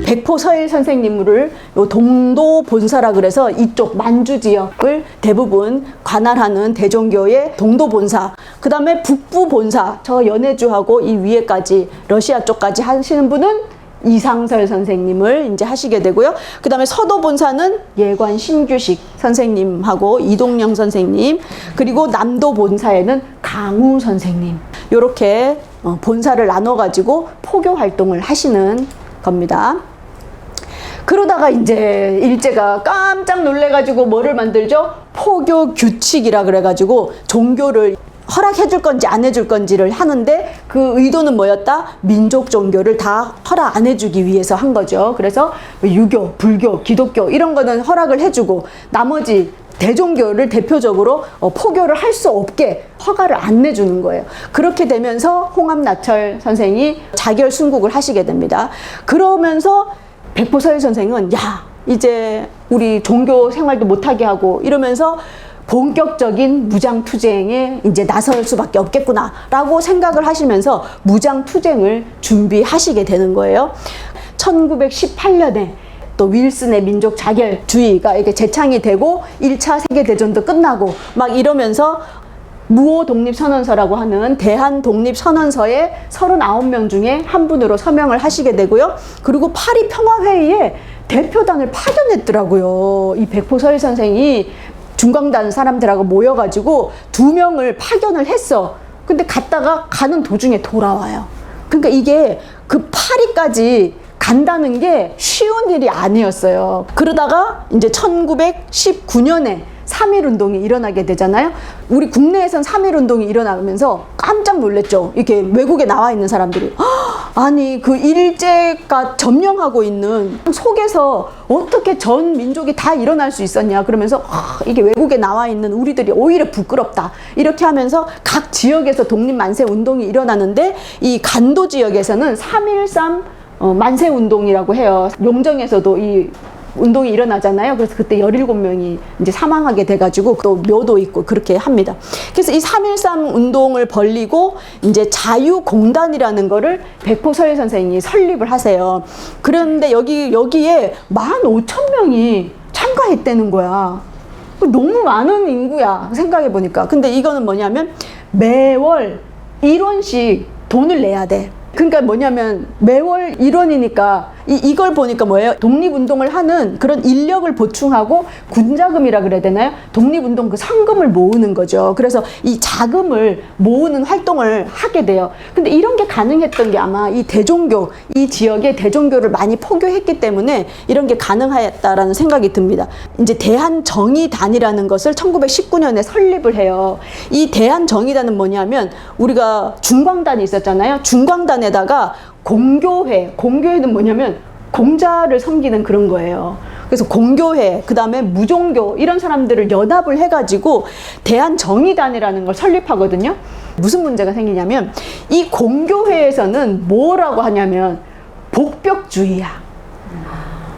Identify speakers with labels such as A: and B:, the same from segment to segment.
A: 백포서일 선생님을 요 동도 본사라 그래서 이쪽 만주 지역을 대부분 관할하는 대종교의 동도 본사, 그 다음에 북부 본사, 저 연해주하고 이 위에까지 러시아 쪽까지 하시는 분은 이상설 선생님을 이제 하시게 되고요. 그 다음에 서도 본사는 예관 신규식 선생님하고 이동영 선생님, 그리고 남도 본사에는 강우 선생님, 요렇게 본사를 나눠가지고 포교 활동을 하시는 겁니다. 그러다가 이제 일제가 깜짝 놀래가지고 뭐를 만들죠? 포교 규칙이라 그래가지고 종교를 허락해 줄 건지 안 해줄 건지를 하는데 그 의도는 뭐였다? 민족 종교를 다 허락 안 해주기 위해서 한 거죠. 그래서 유교, 불교, 기독교 이런 거는 허락을 해주고 나머지 대종교를 대표적으로 포교를 할 수 없게 허가를 안 내주는 거예요. 그렇게 되면서 홍합나철 선생이 자결 순국을 하시게 됩니다. 그러면서 백포서일 선생은 야, 이제 우리 종교 생활도 못하게 하고 이러면서 본격적인 무장투쟁에 이제 나설 수밖에 없겠구나 라고 생각을 하시면서 무장투쟁을 준비하시게 되는 거예요. 1918년에 또 윌슨의 민족 자결주의가 이렇게 재창이 되고 1차 세계대전도 끝나고 막 이러면서 무오 독립선언서라고 하는 대한 독립선언서에 39명 중에 한 분으로 서명을 하시게 되고요. 그리고 파리 평화회의에 대표단을 파견했더라고요. 이 백포서일 선생이 중광단 사람들하고 모여가지고 2명을 파견을 했어. 근데 갔다가 가는 도중에 돌아와요. 그러니까 이게 그 파리까지 간다는 게 쉬운 일이 아니었어요. 그러다가 이제 1919년에 3.1운동이 일어나게 되잖아요. 우리 국내에선 3.1운동이 일어나면서 깜짝 놀랐죠. 이렇게 외국에 나와 있는 사람들이 아니 그 일제가 점령하고 있는 속에서 어떻게 전 민족이 다 일어날 수 있었냐 그러면서 이게 외국에 나와 있는 우리들이 오히려 부끄럽다 이렇게 하면서 각 지역에서 독립만세 운동이 일어나는데 이 간도 지역에서는 3.13 만세 운동이라고 해요. 용정에서도 이 운동이 일어나잖아요. 그래서 그때 17명이 이제 사망하게 돼가지고 또 묘도 있고 그렇게 합니다. 그래서 이 3.13 운동을 벌리고 이제 자유공단이라는 거를 백포서일 선생님이 설립을 하세요. 그런데 여기에 15,000명이 참가했다는 거야. 너무 많은 인구야. 생각해 보니까. 근데 이거는 뭐냐면 매월 1원씩 돈을 내야 돼. 그러니까 뭐냐면 매월 1원이니까 이걸 보니까 뭐예요? 독립운동을 하는 그런 인력을 보충하고 군자금이라 그래야 되나요? 독립운동 그 상금을 모으는 거죠. 그래서 이 자금을 모으는 활동을 하게 돼요. 근데 이런 게 가능했던 게 아마 이 대종교, 이 지역의 대종교를 많이 포교했기 때문에 이런 게 가능하였다라는 생각이 듭니다. 이제 대한정의단이라는 것을 1919년에 설립을 해요. 이 대한정의단은 뭐냐면 우리가 중광단이 있었잖아요. 중광단에다가 공교회는 뭐냐면 공자를 섬기는 그런 거예요. 그래서 공교회, 그 다음에 무종교 이런 사람들을 연합을 해가지고 대한정의단이라는 걸 설립하거든요. 무슨 문제가 생기냐면 이 공교회에서는 뭐라고 하냐면 복벽주의야.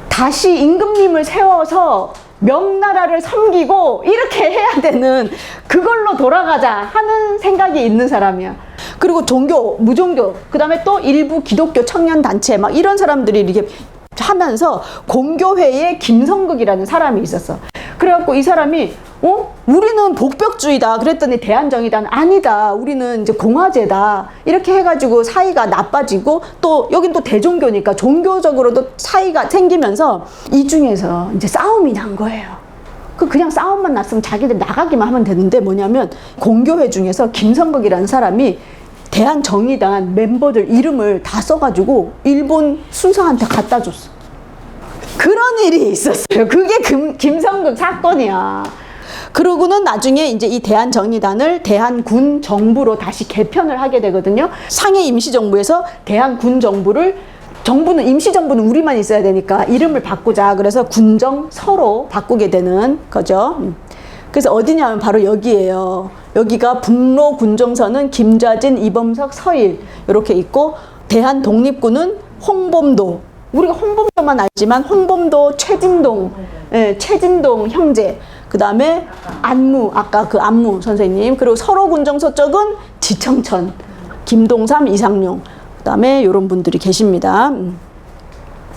A: 다시 임금님을 세워서 명나라를 섬기고 이렇게 해야 되는 그걸로 돌아가자 하는 생각이 있는 사람이야. 그리고 종교, 무종교, 그 다음에 또 일부 기독교 청년단체 막 이런 사람들이 이렇게 하면서 공교회에 김성극이라는 사람이 있었어. 그래갖고 이 사람이 우리는 복벽주의다 그랬더니 대한정의단은 아니다, 우리는 이제 공화제다 이렇게 해가지고 사이가 나빠지고 또 여긴 또 대종교니까 종교적으로도 사이가 생기면서 이 중에서 이제 싸움이 난 거예요. 그냥 싸움만 났으면 자기들 나가기만 하면 되는데 뭐냐면 공교회 중에서 김성극이라는 사람이 대한정의단 멤버들 이름을 다 써가지고 일본 순사한테 갖다 줬어. 그런 일이 있었어요. 그게 김성극 사건이야. 그러고는 나중에 이제 이 대한정의단을 대한군 정부로 다시 개편을 하게 되거든요. 상해 임시정부에서 대한군 정부는 임시정부는 우리만 있어야 되니까 이름을 바꾸자. 그래서 군정서로 바꾸게 되는 거죠. 그래서 어디냐면 바로 여기예요. 여기가 북로 군정서는 김좌진, 이범석, 서일 이렇게 있고 대한독립군은 홍범도, 우리가 홍범도만 알지만 홍범도, 최진동 형제, 그 다음에 안무, 아까 그 안무 선생님, 그리고 서로 군정서 쪽은 지청천, 김동삼, 이상용, 그 다음에 이런 분들이 계십니다.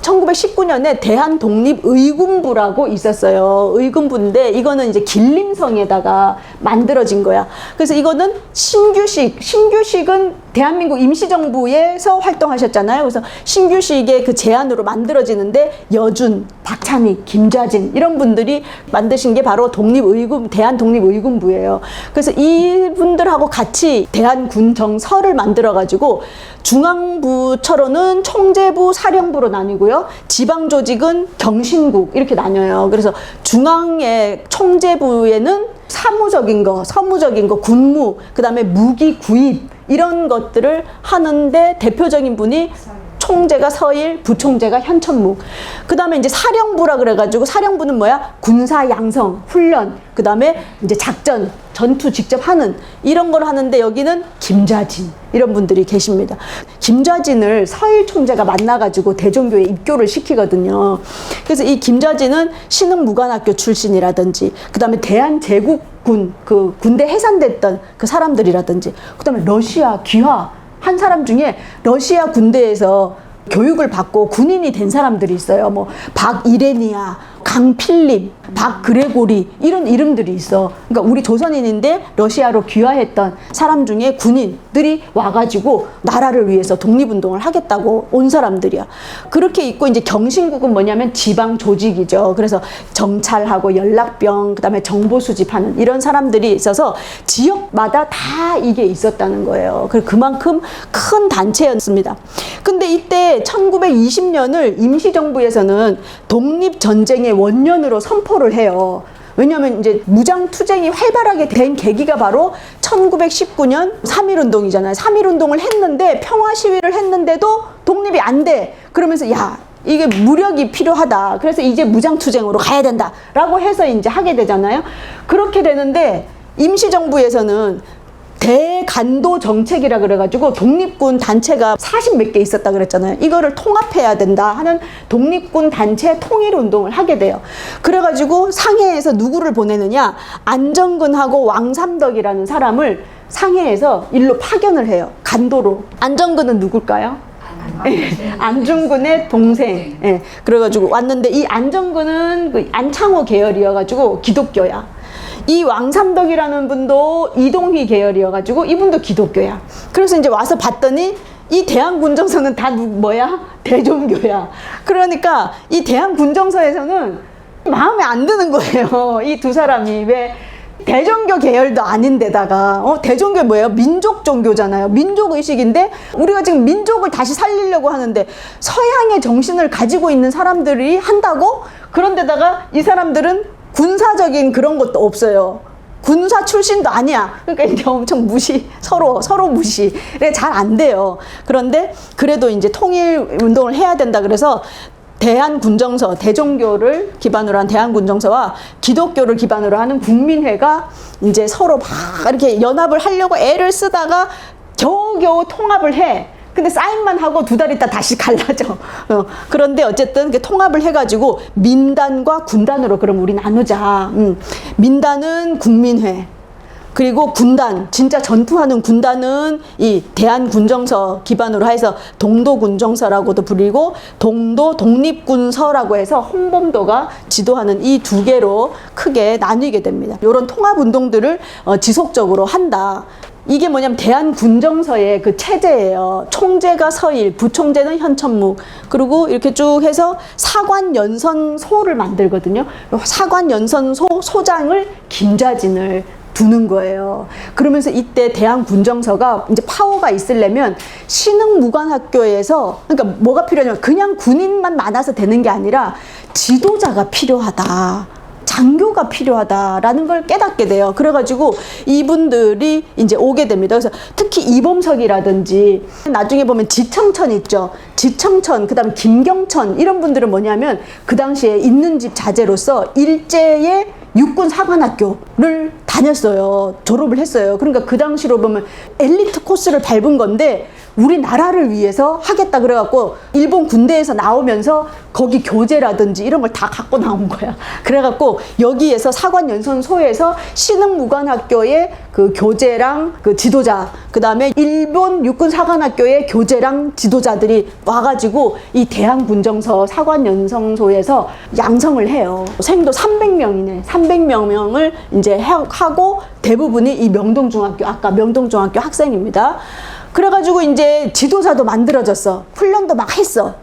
A: 1919년에 대한독립의군부라고 있었어요. 의군부인데 이거는 이제 길림성에다가 만들어진 거야. 그래서 이거는 신규식은 대한민국 임시정부에서 활동하셨잖아요. 그래서 신규식의 그 제안으로 만들어지는데 여준, 박찬익, 김좌진 이런 분들이 만드신 게 바로 대한독립의군부예요. 그래서 이분들하고 같이 대한군정서를 만들어가지고 중앙부처로는 총재부, 사령부로 나뉘고요. 지방조직은 경신국 이렇게 나뉘어요. 그래서 중앙의 총재부에는 사무적인 거, 서무적인 거, 군무, 그 다음에 무기 구입 이런 것들을 하는데 대표적인 분이 총재가 서일, 부총재가 현천묵. 그 다음에 이제 사령부라 그래가지고 사령부는 뭐야? 군사 양성, 훈련, 그 다음에 이제 작전, 전투 직접 하는 이런 걸 하는데 여기는 김좌진 이런 분들이 계십니다. 김좌진을 서일 총재가 만나가지고 대종교에 입교를 시키거든요. 그래서 이 김좌진은 신흥무관학교 출신이라든지 그 다음에 대한제국군 그 군대 해산됐던 그 사람들이라든지 그 다음에 러시아 귀화 한 사람 중에 러시아 군대에서 교육을 받고 군인이 된 사람들이 있어요. 뭐 박이레니아, 강필립, 박그레고리 이런 이름들이 있어. 그러니까 우리 조선인인데 러시아로 귀화했던 사람 중에 군인들이 와가지고 나라를 위해서 독립운동을 하겠다고 온 사람들이야. 그렇게 있고 이제 경신국은 뭐냐면 지방 조직이죠. 그래서 정찰하고 연락병, 그다음에 정보 수집하는 이런 사람들이 있어서 지역마다 다 이게 있었다는 거예요. 그래서 그만큼 큰 단체였습니다. 근데 이때 1920년을 임시정부에서는 독립전쟁의 원년으로 선포를 해요. 왜냐하면 이제 무장투쟁이 활발하게 된 계기가 바로 1919년 3.1운동이잖아요. 3.1운동을 했는데 평화 시위를 했는데도 독립이 안 돼. 그러면서 야 이게 무력이 필요하다. 그래서 이제 무장투쟁으로 가야 된다. 라고 해서 이제 하게 되잖아요. 그렇게 되는데 임시정부에서는 대간도 정책이라 그래가지고 독립군 단체가 40 몇 개 있었다 그랬잖아요. 이거를 통합해야 된다 하는 독립군 단체 통일 운동을 하게 돼요. 그래가지고 상해에서 누구를 보내느냐? 안정근하고 왕삼덕이라는 사람을 상해에서 일로 파견을 해요. 간도로. 안정근은 누굴까요? 안중근의 동생. 예. 그래가지고 왔는데 이 안정근은 그 안창호 계열이어가지고 기독교야. 이 왕삼덕이라는 분도 이동희 계열이어가지고 이분도 기독교야. 그래서 이제 와서 봤더니 이 대한군정서는 다 뭐야? 대종교야. 그러니까 이 대한군정서에서는 마음에 안 드는 거예요. 이 두 사람이 왜 대종교 계열도 아닌데다가 대종교 뭐예요? 민족 종교잖아요. 민족 의식인데 우리가 지금 민족을 다시 살리려고 하는데 서양의 정신을 가지고 있는 사람들이 한다고? 그런데다가 이 사람들은 군사적인 그런 것도 없어요. 군사 출신도 아니야. 그러니까 이제 엄청 서로 무시. 잘 안 돼요. 그런데 그래도 이제 통일 운동을 해야 된다 그래서 대한군정서, 대종교를 기반으로 한 대한군정서와 기독교를 기반으로 하는 국민회가 이제 서로 막 이렇게 연합을 하려고 애를 쓰다가 겨우겨우 통합을 해. 근데 사인만 하고 두 달 있다 다시 갈라져. 그런데 어쨌든 통합을 해가지고 민단과 군단으로 그럼 우리 나누자. 민단은 국민회. 그리고 군단, 진짜 전투하는 군단은 이 대한군정서 기반으로 해서 동도군정서라고도 불리고 동도 독립군서라고 해서 홍범도가 지도하는 이 두 개로 크게 나뉘게 됩니다. 이런 통합운동들을 지속적으로 한다. 이게 뭐냐면 대한군정서의 그 체제예요. 총재가 서일, 부총재는 현천묵. 그리고 이렇게 쭉 해서 사관연선소를 만들거든요. 사관연선소 소장을 김좌진을 두는 거예요. 그러면서 이때 대한군정서가 이제 파워가 있으려면 신흥무관학교에서 그러니까 뭐가 필요하냐면 그냥 군인만 많아서 되는 게 아니라 지도자가 필요하다. 장교가 필요하다라는 걸 깨닫게 돼요. 그래가지고 이분들이 이제 오게 됩니다. 그래서 특히 이범석이라든지 나중에 보면 지청천 있죠. 지청천, 그 다음에 김경천 이런 분들은 뭐냐면 그 당시에 있는 집 자제로서 일제의 육군사관학교를 다녔어요. 졸업을 했어요. 그러니까 그 당시로 보면 엘리트 코스를 밟은 건데 우리나라를 위해서 하겠다 그래갖고 일본 군대에서 나오면서 거기 교재라든지 이런 걸 다 갖고 나온 거야. 그래갖고 여기에서 사관연선소에서 신흥무관학교의 그 교재랑 그 지도자, 그 다음에 일본 육군사관학교의 교재랑 지도자들이 와가지고 이 대항군정서 사관연성소에서 양성을 해요. 생도 300명이네. 300명을 이제 하고 대부분이 이 명동중학교, 아까 명동중학교 학생입니다. 그래가지고 이제 지도자도 만들어졌어. 훈련도 막 했어.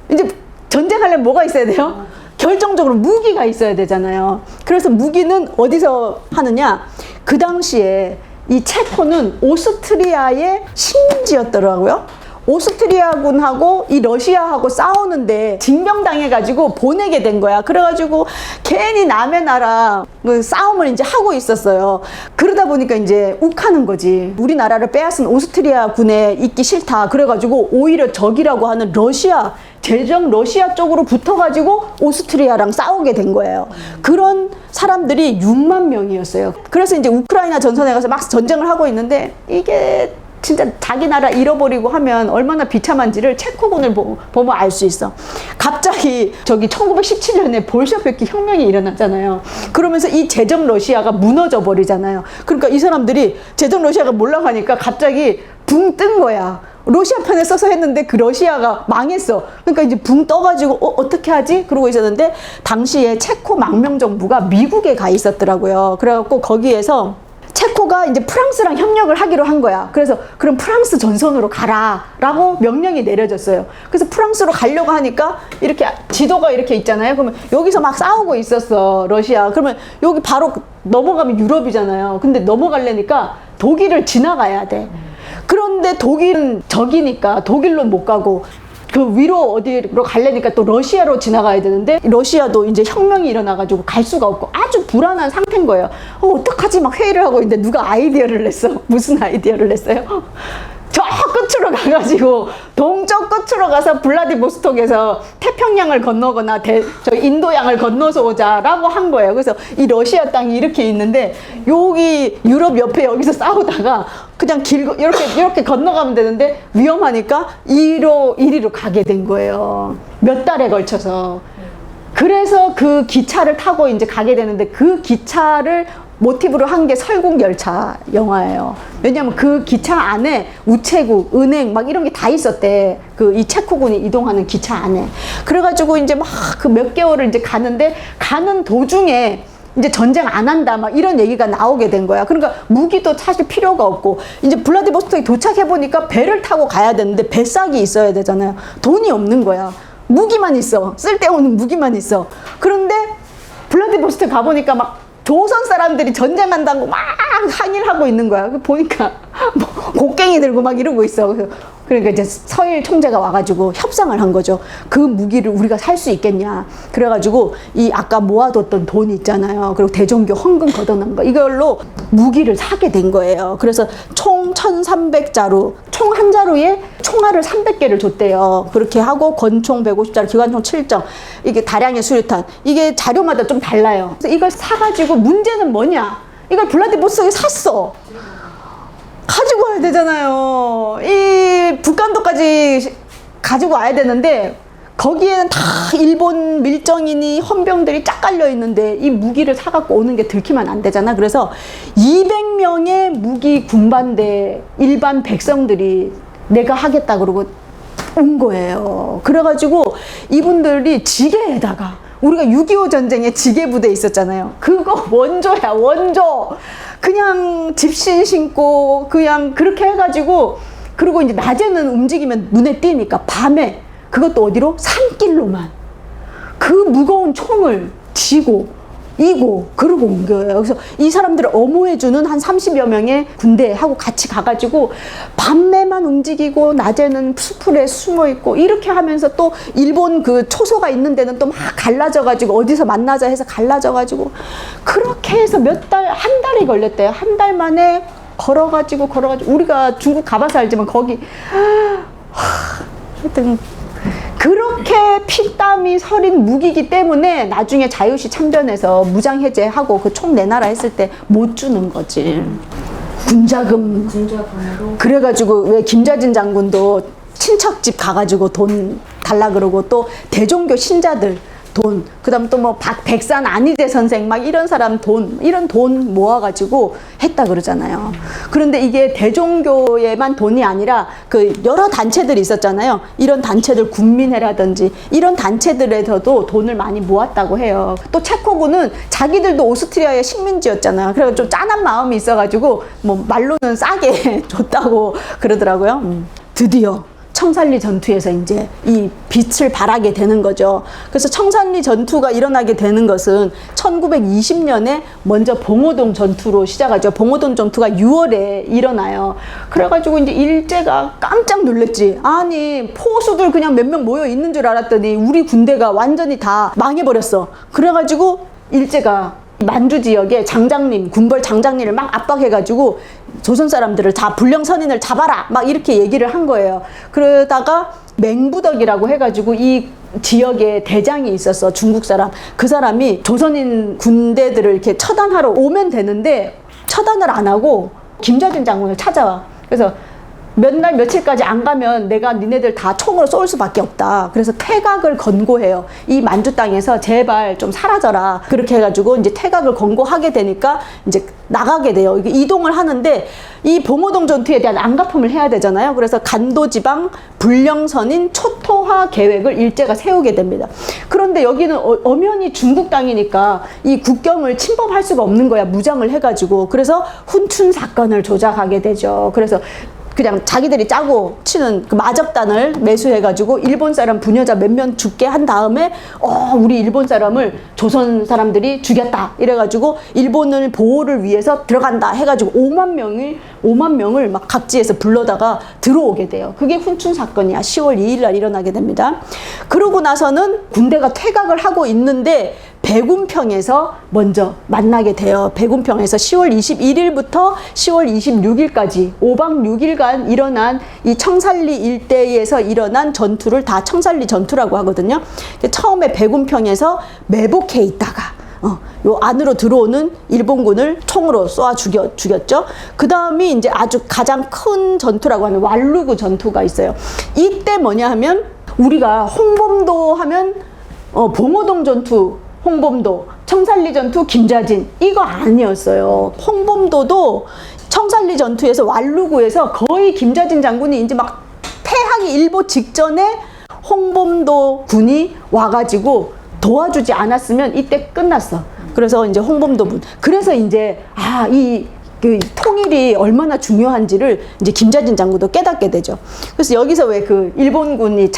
A: 이제 전쟁하려면 뭐가 있어야 돼요? 결정적으로 무기가 있어야 되잖아요. 그래서 무기는 어디서 하느냐? 그 당시에 이 체코는 오스트리아의 식민지였더라고요. 오스트리아군하고 이 러시아하고 싸우는데 징병당해가지고 보내게 된 거야. 그래가지고 괜히 남의 나라 싸움을 이제 하고 있었어요. 그러다 보니까 이제 욱하는 거지. 우리나라를 빼앗은 오스트리아 군에 있기 싫다. 그래가지고 오히려 적이라고 하는 러시아, 제정 러시아 쪽으로 붙어가지고 오스트리아랑 싸우게 된 거예요. 그런 사람들이 6만 명이었어요. 그래서 이제 우크라이나 전선에 가서 막 전쟁을 하고 있는데 이게 진짜 자기 나라 잃어버리고 하면 얼마나 비참한지를 체코군을 보면 알 수 있어. 갑자기 저기 1917년에 볼셰비키 혁명이 일어났잖아요. 그러면서 이 제정 러시아가 무너져 버리잖아요. 그러니까 이 사람들이 제정 러시아가 몰락하니까 갑자기 붕 뜬 거야. 러시아 편에 써서 했는데 그 러시아가 망했어. 그러니까 이제 붕 떠가지고 어떻게 하지? 그러고 있었는데 당시에 체코 망명정부가 미국에 가 있었더라고요. 그래갖고 거기에서 체코가 이제 프랑스랑 협력을 하기로 한 거야. 그래서 그럼 프랑스 전선으로 가라라고 명령이 내려졌어요. 그래서 프랑스로 가려고 하니까 이렇게 지도가 이렇게 있잖아요. 그러면 여기서 막 싸우고 있었어, 러시아. 그러면 여기 바로 넘어가면 유럽이잖아요. 근데 넘어가려니까 독일을 지나가야 돼. 그런데 독일은 적이니까 독일로 못 가고 그 위로 어디로 가려니까 또 러시아로 지나가야 되는데 러시아도 이제 혁명이 일어나가지고 갈 수가 없고 아주 불안한 상태인 거예요. 어떡하지? 막 회의를 하고 있는데 누가 아이디어를 냈어. 무슨 아이디어를 냈어요? 저 끝으로 가가지고 동쪽 끝으로 가서 블라디보스톡에서 태평양을 건너거나 저 인도양을 건너서 오자라고 한 거예요. 그래서 이 러시아 땅이 이렇게 있는데 여기 유럽 옆에 여기서 싸우다가 그냥 이렇게 건너가면 되는데 위험하니까 이리로 가게 된 거예요. 몇 달에 걸쳐서. 그래서 그 기차를 타고 이제 가게 되는데 그 기차를 모티브로 한 게 설국열차 영화예요. 왜냐하면 그 기차 안에 우체국, 은행 막 이런 게 다 있었대. 이 체코군이 이동하는 기차 안에. 그래가지고 이제 막 그 몇 개월을 이제 가는데 가는 도중에 이제 전쟁 안 한다 막 이런 얘기가 나오게 된 거야. 그러니까 무기도 사실 필요가 없고 이제 블라디보스톡에 도착해 보니까 배를 타고 가야 되는데 배싹이 있어야 되잖아요. 돈이 없는 거야. 무기만 있어. 쓸데없는 무기만 있어. 그런데 블라디보스톡에 가보니까 막 조선 사람들이 전쟁한다고 막 항의하고 있는 거야. 보니까 뭐 곡괭이 들고 막 이러고 있어. 그러니까 이제 서일 총재가 와가지고 협상을 한 거죠. 그 무기를 우리가 살 수 있겠냐. 그래가지고 이 아까 모아뒀던 돈 있잖아요. 그리고 대종교 헌금 걷어놓은 거 이걸로 무기를 사게 된 거예요. 그래서 총 1300자루, 총 한 자루에 총알을 300개를 줬대요. 그렇게 하고 권총 150자루, 기관총 7정, 이게 다량의 수류탄. 이게 자료마다 좀 달라요. 그래서 이걸 사가지고 문제는 뭐냐? 이걸 블라디보스톡에 샀어. 가지고 와야 되잖아요. 이 북간도까지 가지고 와야 되는데 거기에는 다 일본 밀정이니 헌병들이 쫙 깔려 있는데 이 무기를 사갖고 오는 게 들키면 안 되잖아. 그래서 200명의 무기 군반대 일반 백성들이 내가 하겠다 그러고 온 거예요. 그래가지고 이분들이 지게에다가 우리가 6.25 전쟁에 지게부대 있었잖아요. 그거 원조야, 원조. 그냥 집신 신고 그냥 그렇게 해가지고 그리고 이제 낮에는 움직이면 눈에 띄니까 밤에 그것도 어디로? 산길로만 그 무거운 총을 쥐고 이고 그러고 온 거예요. 그래서 이 사람들을 엄호해주는 한 30여 명의 군대하고 같이 가가지고 밤에만 움직이고 낮에는 수풀에 숨어있고 이렇게 하면서 또 일본 그 초소가 있는 데는 또 막 갈라져가지고 어디서 만나자 해서 갈라져가지고 그렇게 해서 한 달이 걸렸대요. 한 달 만에 걸어가지고 우리가 중국 가봐서 알지만 거기 하여튼 그렇게 피땀이 서린 무기이기 때문에 나중에 자유시 참전해서 무장해제하고 그 총 내놔라 했을 때 못 주는 거지. 군자금.
B: 군자금으로.
A: 그래가지고 왜 김자진 장군도 친척집 가가지고 돈 달라 그러고, 또 대종교 신자들 돈, 그다음 또 뭐 백산 안희재 선생 막 이런 사람 돈, 이런 돈 모아가지고 했다 그러잖아요. 그런데 이게 대종교에만 돈이 아니라 그 여러 단체들이 있었잖아요. 이런 단체들, 군민회라든지 이런 단체들에서도 돈을 많이 모았다고 해요. 또 체코군은 자기들도 오스트리아의 식민지였잖아요. 그래서 좀 짠한 마음이 있어가지고 뭐 말로는 싸게 줬다고 그러더라고요. 드디어 청산리 전투에서 이제 이 빛을 발하게 되는 거죠. 그래서 청산리 전투가 일어나게 되는 것은 1920년에 먼저 봉오동 전투로 시작하죠. 봉오동 전투가 6월에 일어나요. 그래가지고 이제 일제가 깜짝 놀랐지. 아니, 포수들 그냥 몇 명 모여 있는 줄 알았더니 우리 군대가 완전히 다 망해버렸어. 그래가지고 일제가 만주 지역에 장장님, 군벌 장장님을 막 압박해가지고 조선 사람들을 다 불령선인을 잡아라 막 이렇게 얘기를 한 거예요. 그러다가 맹부덕이라고 해가지고 이 지역에 대장이 있었어, 중국 사람. 그 사람이 조선인 군대들을 이렇게 처단하러 오면 되는데 처단을 안 하고 김자진 장군을 찾아와. 그래서 몇 날 며칠까지 안 가면 내가 니네들 다 총으로 쏠 수밖에 없다. 그래서 퇴각을 권고해요. 이 만주 땅에서 제발 좀 사라져라. 그렇게 해가지고 이제 퇴각을 권고하게 되니까 이제 나가게 돼요. 이동을 하는데 이 봉오동 전투에 대한 안갚음을 해야 되잖아요. 그래서 간도지방 불령선인 초토화 계획을 일제가 세우게 됩니다. 그런데 여기는 엄연히 중국 땅이니까 이 국경을 침범할 수가 없는 거야. 무장을 해가지고. 그래서 훈춘 사건을 조작하게 되죠. 그래서 그냥 자기들이 짜고 치는 그 마적단을 매수해가지고 일본 사람 부녀자 몇 명 죽게 한 다음에 우리 일본 사람을 조선 사람들이 죽였다 이래가지고 일본을 보호를 위해서 들어간다 해가지고 5만 명을 막 각지에서 불러다가 들어오게 돼요. 그게 훈춘 사건이야. 10월 2일 날 일어나게 됩니다. 그러고 나서는 군대가 퇴각을 하고 있는데 백운평에서 먼저 만나게 돼요. 백운평에서 10월 21일부터 10월 26일까지 5박 6일간 일어난 이 청산리 일대에서 일어난 전투를 다 청산리 전투라고 하거든요. 처음에 백운평에서 매복해 있다가 요 안으로 들어오는 일본군을 총으로 쏘아 죽였죠. 그 다음이 이제 아주 가장 큰 전투라고 하는 왈루구 전투가 있어요. 이때 뭐냐 하면 우리가 홍범도 하면 봉오동 전투 홍범도, 청산리 전투 김자진 이거 아니었어요. 홍범도도 청산리 전투에서 왈루구에서 거의 김자진 장군이 이제 막 패하기 일보 직전에 홍범도 군이 와가지고 도와주지 않았으면 이때 끝났어. 그래서 이제 홍범도군. 그래서 이제 그 통일이 얼마나 중요한지를 이제 김자진 장군도 깨닫게 되죠. 그래서 여기서 왜 그 일본군이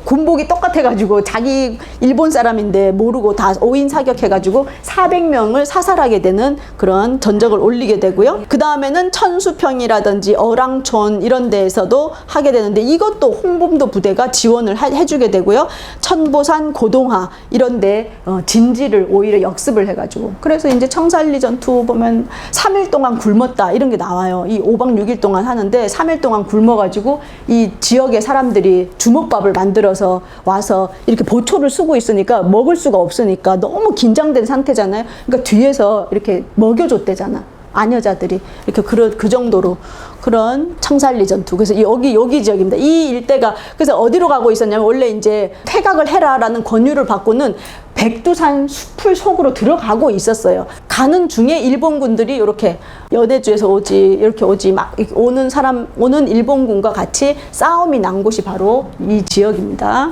A: 군복이 똑같아가지고 자기 일본 사람인데 모르고 다 오인 사격해가지고 400명을 사살하게 되는 그런 전적을 올리게 되고요. 그 다음에는 천수평이라든지 어랑촌 이런 데에서도 하게 되는데 이것도 홍범도 부대가 지원을 해주게 되고요. 천보산, 고동하 이런 데 진지를 오히려 역습을 해가지고 그래서 이제 청산리 전투 보면 3일 동안 굶었다 이런 게 나와요. 이 5박 6일 동안 하는데 3일 동안 굶어가지고 이 지역의 사람들이 주먹밥을 만들어서 와서 이렇게 보초를 쓰고 있으니까 먹을 수가 없으니까 너무 긴장된 상태잖아요. 그러니까 뒤에서 이렇게 먹여줬대잖아. 아녀자들이 이렇게 그 정도로 그런 청산리 전투. 그래서 여기 지역입니다. 이 일대가 그래서 어디로 가고 있었냐면 원래 이제 퇴각을 해라라는 권유를 받고는 백두산 숲을 속으로 들어가고 있었어요. 가는 중에 일본군들이 이렇게 연해주에서 이렇게 오지 막 오는 일본군과 같이 싸움이 난 곳이 바로 이 지역입니다.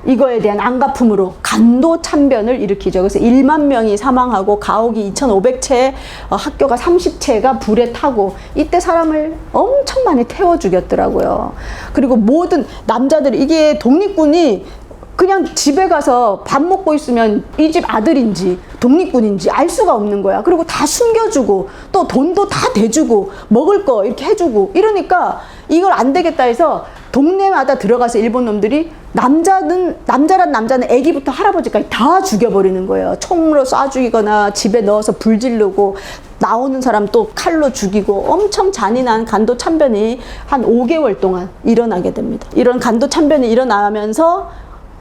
A: 이거에 대한 안갚음으로 간도 참변을 일으키죠. 그래서 1만 명이 사망하고 가옥이 2,500채, 학교가 30채가 불에 타고 이때 사람을 엄청 많이 태워 죽였더라고요. 그리고 모든 남자들이 이게 독립군이 그냥 집에 가서 밥 먹고 있으면 이 집 아들인지 독립군인지 알 수가 없는 거야. 그리고 다 숨겨주고 또 돈도 다 대주고 먹을 거 이렇게 해주고 이러니까 이걸 안 되겠다 해서 동네마다 들어가서 일본 놈들이 남자란 남자는 애기부터 할아버지까지 다 죽여버리는 거예요. 총으로 쏴 죽이거나 집에 넣어서 불 지르고 나오는 사람 또 칼로 죽이고 엄청 잔인한 간도 참변이 한 5개월 동안 일어나게 됩니다. 이런 간도 참변이 일어나면서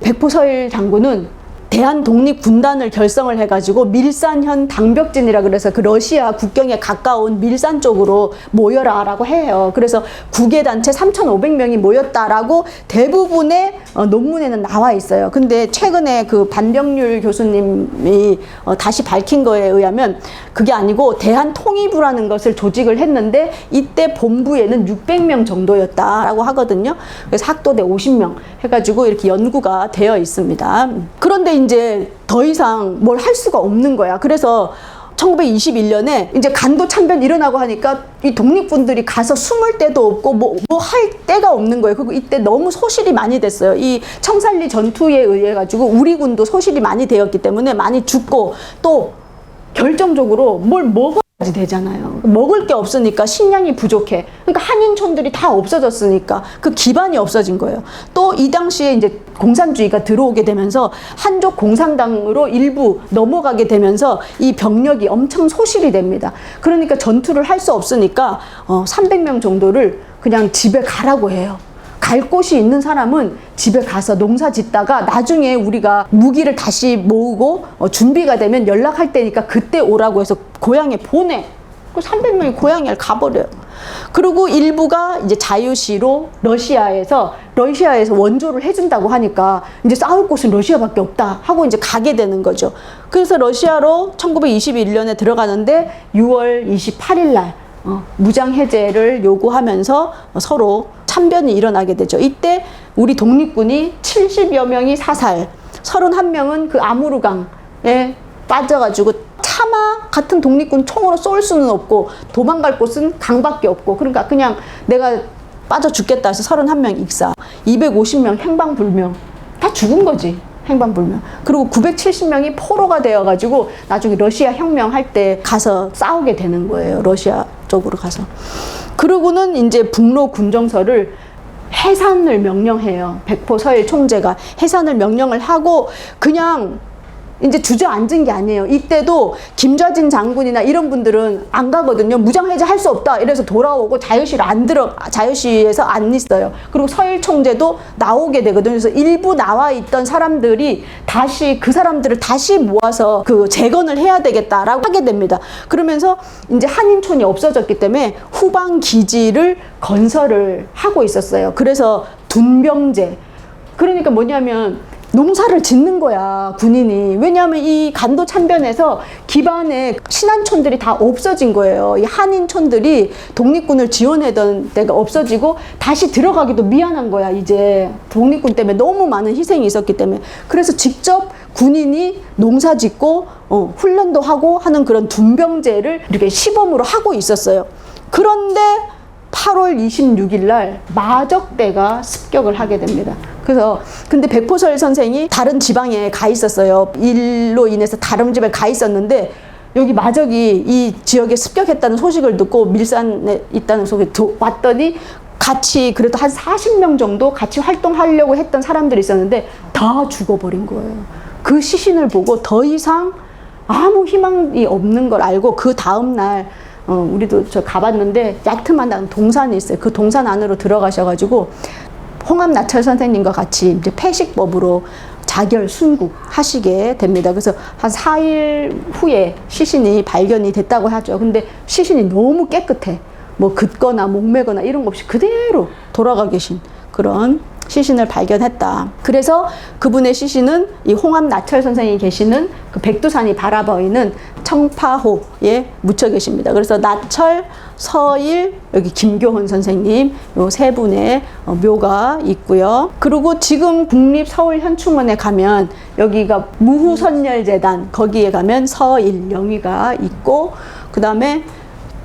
A: 백포서일 장군은 대한독립군단을 결성을 해가지고 밀산현 당벽진이라 그래서 그 러시아 국경에 가까운 밀산 쪽으로 모여라라고 해요. 그래서 국외단체 3,500명이 모였다라고 대부분의 논문에는 나와 있어요. 근데 최근에 그 반병률 교수님이 다시 밝힌 거에 의하면 그게 아니고 대한통일부라는 것을 조직을 했는데 이때 본부에는 600명 정도였다라고 하거든요. 그래서 학도대 50명 해가지고 이렇게 연구가 되어 있습니다. 그런데 이제 더 이상 뭘 할 수가 없는 거야. 그래서 1921년에 이제 간도 참변 일어나고 하니까 이 독립군들이 가서 숨을 데도 없고 뭐 할 데가 없는 거예요. 그리고 이때 너무 소실이 많이 됐어요. 이 청산리 전투에 의해 가지고 우리 군도 소실이 많이 되었기 때문에 많이 죽고 또 결정적으로 뭘 먹어야지 되잖아요. 먹을 게 없으니까 식량이 부족해. 그러니까 한인촌들이 다 없어졌으니까 그 기반이 없어진 거예요. 또 이 당시에 이제 공산주의가 들어오게 되면서 한족 공산당으로 일부 넘어가게 되면서 이 병력이 엄청 소실이 됩니다. 그러니까 전투를 할 수 없으니까 300명 정도를 그냥 집에 가라고 해요. 갈 곳이 있는 사람은 집에 가서 농사 짓다가 나중에 우리가 무기를 다시 모으고 준비가 되면 연락할 테니까 그때 오라고 해서 고향에 보내. 그 300명이 고향에 가버려요. 그리고 일부가 이제 자유시로 러시아에서 원조를 해준다고 하니까 이제 싸울 곳은 러시아밖에 없다 하고 이제 가게 되는 거죠. 그래서 러시아로 1921년에 들어가는데 6월 28일 날 무장 해제를 요구하면서 서로 참변이 일어나게 되죠. 이때 우리 독립군이 70여 명이 사살, 31명은 그 아무르강에 빠져가지고 차마 같은 독립군 총으로 쏠 수는 없고 도망갈 곳은 강밖에 없고 그러니까 그냥 내가 빠져 죽겠다 해서 31명 익사, 250명 행방불명 다 죽은 거지. 행방불명. 그리고 970명이 포로가 되어가지고 나중에 러시아 혁명할 때 가서 싸우게 되는 거예요. 러시아 쪽으로 가서. 그러고는 이제 북로 군정서를 해산을 명령해요. 백포 서일 총재가 해산을 명령을 하고 그냥 이제 주저앉은 게 아니에요. 이때도 김좌진 장군이나 이런 분들은 안 가거든요. 무장해제 할 수 없다. 이래서 돌아오고 자유시에서 안 있어요. 그리고 서일 총재도 나오게 되거든요. 그래서 일부 나와 있던 사람들이 다시 그 사람들을 다시 모아서 그 재건을 해야 되겠다라고 하게 됩니다. 그러면서 이제 한인촌이 없어졌기 때문에 후방 기지를 건설을 하고 있었어요. 그래서 둔병제. 그러니까 뭐냐면 농사를 짓는 거야, 군인이. 왜냐하면 이 간도 참변에서 기반의 신안촌들이 다 없어진 거예요. 이 한인촌들이 독립군을 지원하던 데가 없어지고 다시 들어가기도 미안한 거야, 이제. 독립군 때문에 너무 많은 희생이 있었기 때문에. 그래서 직접 군인이 농사 짓고 훈련도 하고 하는 그런 둔병제를 이렇게 시범으로 하고 있었어요. 그런데 8월 26일 날 마적대가 습격을 하게 됩니다. 그래서 근데 백포설 선생이 다른 지방에 가 있었어요. 일로 인해서 다른 집에 가 있었는데 여기 마적이 이 지역에 습격했다는 소식을 듣고 밀산에 있다는 소식을 왔더니 같이 그래도 한 40명 정도 같이 활동하려고 했던 사람들이 있었는데 다 죽어버린 거예요. 그 시신을 보고 더 이상 아무 희망이 없는 걸 알고 그 다음날 우리도 저 가봤는데 야트만한 동산이 있어요. 그 동산 안으로 들어가셔가지고 홍합나철 선생님과 같이 이제 폐식법으로 자결 순국 하시게 됩니다. 그래서 한 4일 후에 시신이 발견이 됐다고 하죠. 근데 시신이 너무 깨끗해. 뭐 긋거나 목매거나 이런 거 없이 그대로 돌아가 계신 그런 시신을 발견했다. 그래서 그분의 시신은 이 홍합나철 선생이 계시는 그 백두산이 바라보이는 청파호에 묻혀 계십니다. 그래서 나철, 서일, 여기 김교훈 선생님 요 세 분의 묘가 있고요. 그리고 지금 국립서울현충원에 가면 여기가 무후선열재단 거기에 가면 서일 영위가 있고 그 다음에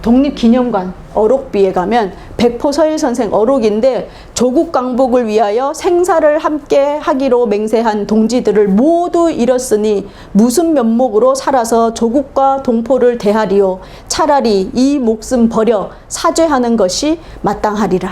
A: 독립기념관 어록비에 가면 백포 서일 선생 어록인데 조국 강복을 위하여 생사를 함께 하기로 맹세한 동지들을 모두 잃었으니 무슨 면목으로 살아서 조국과 동포를 대하리요. 차라리 이 목숨 버려 사죄하는 것이 마땅하리라.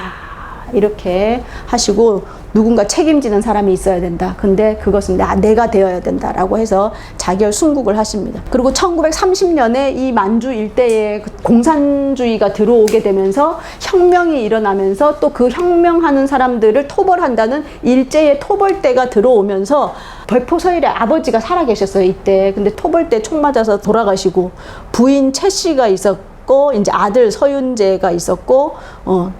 A: 이렇게 하시고 누군가 책임지는 사람이 있어야 된다. 근데 그것은 내가 되어야 된다라고 해서 자결 순국을 하십니다. 그리고 1930년에 이 만주 일대에 공산주의가 들어오게 되면서 혁명이 일어나면서 또 그 혁명하는 사람들을 토벌한다는 일제의 토벌대가 들어오면서 백포서일의 아버지가 살아계셨어요, 이때. 근데 토벌대 총 맞아서 돌아가시고 부인 최 씨가 있었고 이제 아들 서윤재가 있었고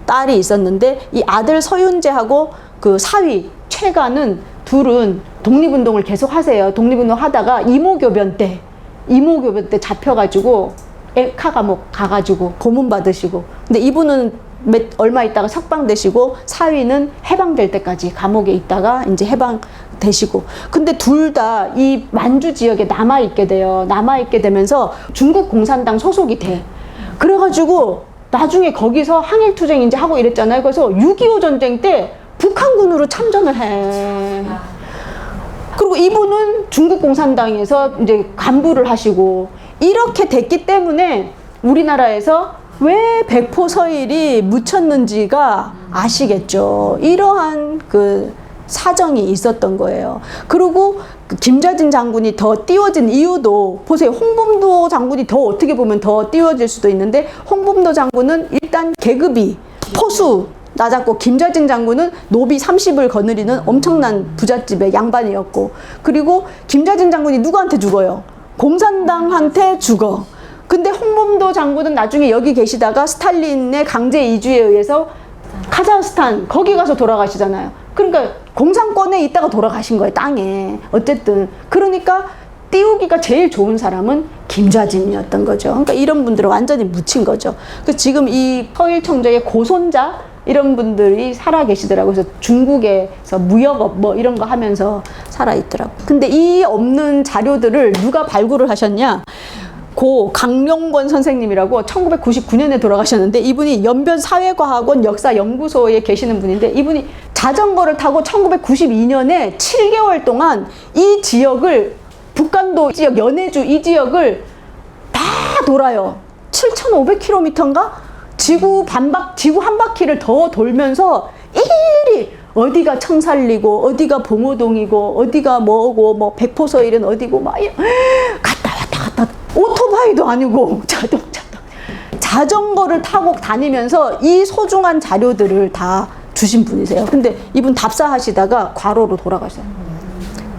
A: 딸이 있었는데 이 아들 서윤재하고 그 사위 최가는 둘은 독립운동을 계속 하세요. 독립운동 하다가 이모교변 때 잡혀가지고 액하 감옥 가가지고 고문 받으시고, 근데 이분은 얼마 있다가 석방되시고 사위는 해방될 때까지 감옥에 있다가 이제 해방되시고, 근데 둘 다 이 만주 지역에 남아있게 돼요. 남아있게 되면서 중국 공산당 소속이 돼. 그래가지고 나중에 거기서 항일투쟁 이제 하고 이랬잖아요. 그래서 6.25 전쟁 때 북한군으로 참전을 해. 그리고 이분은 중국 공산당에서 이제 간부를 하시고, 이렇게 됐기 때문에 우리나라에서 왜 백포서일이 묻혔는지가 아시겠죠. 이러한 그 사정이 있었던 거예요. 그리고 김좌진 장군이 더 띄워진 이유도 보세요. 홍범도 장군이 더 어떻게 보면 더 띄워질 수도 있는데, 홍범도 장군은 일단 계급이 포수 낮았고, 김좌진 장군은 노비 30을 거느리는 엄청난 부잣집의 양반이었고, 그리고 김좌진 장군이 누구한테 죽어요? 공산당한테 죽어. 근데 홍범도 장군은 나중에 여기 계시다가 스탈린의 강제 이주에 의해서 카자흐스탄 거기 가서 돌아가시잖아요. 그러니까 공산권에 있다가 돌아가신 거예요, 땅에. 어쨌든 그러니까 띄우기가 제일 좋은 사람은 김좌진이었던 거죠. 그러니까 이런 분들은 완전히 묻힌 거죠. 그 지금 이 서일청정의 고손자 이런 분들이 살아 계시더라고요. 그래서 중국에서 무역업 뭐 이런 거 하면서 살아 있더라고요. 근데 이 없는 자료들을 누가 발굴을 하셨냐? 고 강용권 선생님이라고 1999년에 돌아가셨는데, 이분이 연변 사회과학원 역사연구소에 계시는 분인데, 이분이 자전거를 타고 1992년에 7개월 동안 이 지역을, 북간도 지역, 연해주 이 지역을 다 돌아요. 7,500km인가? 지구 한 바퀴를 더 돌면서 일일이 어디가 청살리고 어디가 봉오동이고 어디가 뭐고 뭐 백포서일은 어디고 막 갔다 왔다 오토바이도 아니고 자전거를 타고 다니면서 이 소중한 자료들을 다 주신 분이세요. 근데 이분 답사하시다가 과로로 돌아가셨어요.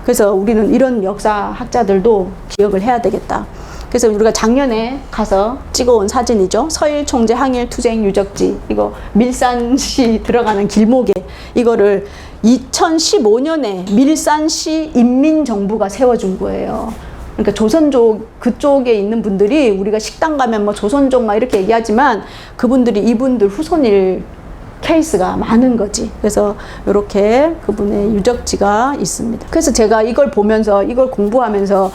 A: 그래서 우리는 이런 역사학자들도 기억을 해야 되겠다. 그래서 우리가 작년에 가서 찍어온 사진이죠. 서일총재 항일투쟁 유적지, 이거 밀산시 들어가는 길목에 이거를 2015년에 밀산시 인민정부가 세워준 거예요. 그러니까 조선족 그쪽에 있는 분들이, 우리가 식당 가면 뭐 조선족 막 이렇게 얘기하지만 그분들이 이분들 후손일 케이스가 많은 거지. 그래서 이렇게 그분의 유적지가 있습니다. 그래서 제가 이걸 보면서, 이걸 공부하면서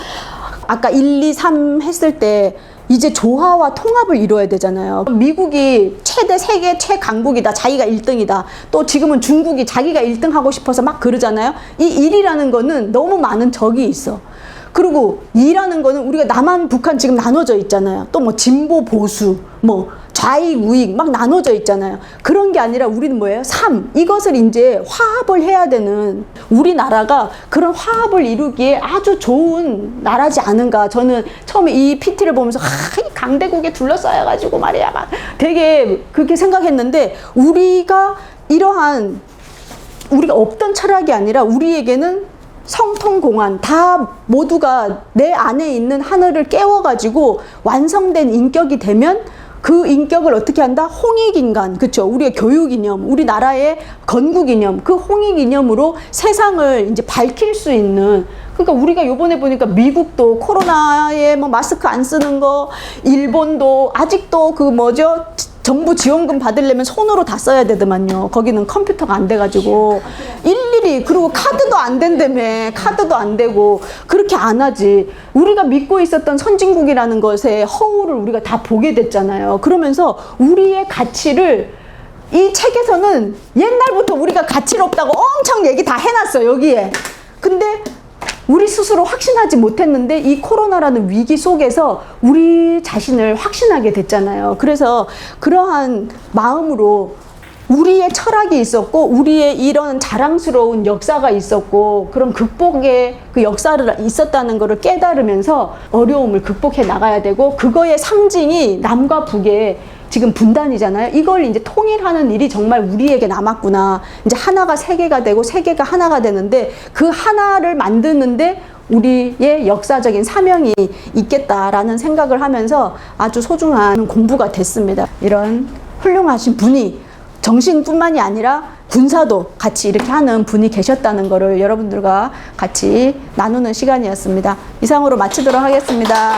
A: 아까 1, 2, 3 했을 때 이제 조화와 통합을 이루어야 되잖아요. 미국이 세계 최강국이다, 자기가 1등이다. 또 지금은 중국이 자기가 1등 하고 싶어서 막 그러잖아요. 이 1이라는 거는 너무 많은 적이 있어. 그리고 2라는 거는 우리가 남한, 북한 지금 나눠져 있잖아요. 또 뭐 진보, 보수, 뭐 좌익, 우익 막 나눠져 있잖아요. 그런 게 아니라 우리는 뭐예요? 3. 이것을 이제 화합을 해야 되는, 우리나라가 그런 화합을 이루기에 아주 좋은 나라지 않은가. 저는 처음에 이 PT를 보면서 이 강대국에 둘러싸여가지고 말이야 막 되게 그렇게 생각했는데, 우리가 없던 철학이 아니라 우리에게는 성통공안, 다 모두가 내 안에 있는 하늘을 깨워가지고 완성된 인격이 되면 그 인격을 어떻게 한다? 홍익인간, 그쵸? 우리의 교육이념, 우리나라의 건국이념, 그 홍익이념으로 세상을 이제 밝힐 수 있는. 그러니까 우리가 요번에 보니까 미국도 코로나에 뭐 마스크 안 쓰는 거, 일본도 아직도 그 뭐죠? 정부 지원금 받으려면 손으로 다 써야 되더만요. 거기는 컴퓨터가 안 돼가지고 일일이, 그리고 카드도 안 된다며. 카드도 안 되고 그렇게 안 하지. 우리가 믿고 있었던 선진국이라는 것의 허울을 우리가 다 보게 됐잖아요. 그러면서 우리의 가치를, 이 책에서는 옛날부터 우리가 가치가 없다고 엄청 얘기 다 해놨어, 여기에. 근데 우리 스스로 확신하지 못했는데 이 코로나라는 위기 속에서 우리 자신을 확신하게 됐잖아요. 그래서 그러한 마음으로 우리의 철학이 있었고 우리의 이런 자랑스러운 역사가 있었고 그런 극복의 그 역사를 있었다는 것을 깨달으면서 어려움을 극복해 나가야 되고 그거의 상징이 남과 북의 지금 분단이잖아요. 이걸 이제 통일하는 일이 정말 우리에게 남았구나. 이제 하나가 세계가 되고 세계가 하나가 되는데 그 하나를 만드는데 우리의 역사적인 사명이 있겠다라는 생각을 하면서 아주 소중한 공부가 됐습니다. 이런 훌륭하신 분이 정신뿐만이 아니라 군사도 같이 이렇게 하는 분이 계셨다는 것을 여러분들과 같이 나누는 시간이었습니다. 이상으로 마치도록 하겠습니다.